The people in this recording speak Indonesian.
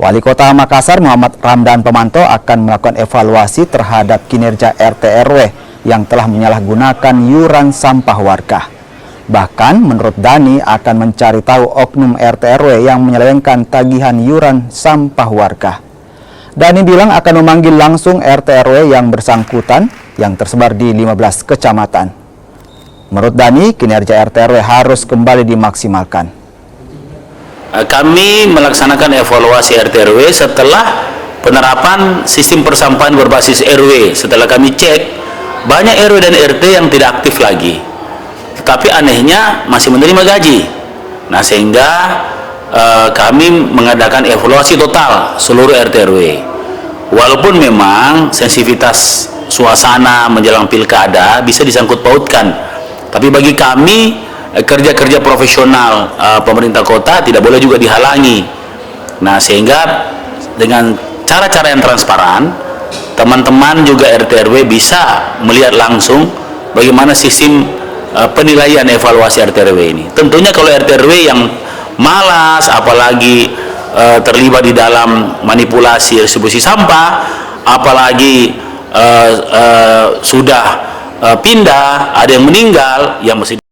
Wali Kota Makassar Muhammad Ramdan Pemanto akan melakukan evaluasi terhadap kinerja RT RW yang telah menyalahgunakan yuran sampah warga. Bahkan menurut Dani akan mencari tahu oknum RT RW yang menyelewengkan tagihan yuran sampah warga. Dani bilang akan memanggil langsung RT RW yang bersangkutan yang tersebar di 15 kecamatan. Menurut Dani, kinerja RT RW harus kembali dimaksimalkan. Kami melaksanakan evaluasi RT RW setelah penerapan sistem persampahan berbasis RW. Setelah kami cek, banyak RW dan RT yang tidak aktif lagi, tetapi anehnya masih menerima gaji. Nah, sehingga kami mengadakan evaluasi total seluruh RT RW. Walaupun memang sensitivitas suasana menjelang pilkada bisa disangkut pautkan, tapi bagi kami kerja-kerja profesional pemerintah kota tidak boleh juga dihalangi. Nah, sehingga dengan cara-cara yang transparan, teman-teman juga RT RW bisa melihat langsung bagaimana sistem penilaian evaluasi RT RW ini. Tentunya kalau RT RW yang malas, apalagi terlibat di dalam manipulasi distribusi sampah, apalagi sudah pindah, ada yang meninggal, yang mesti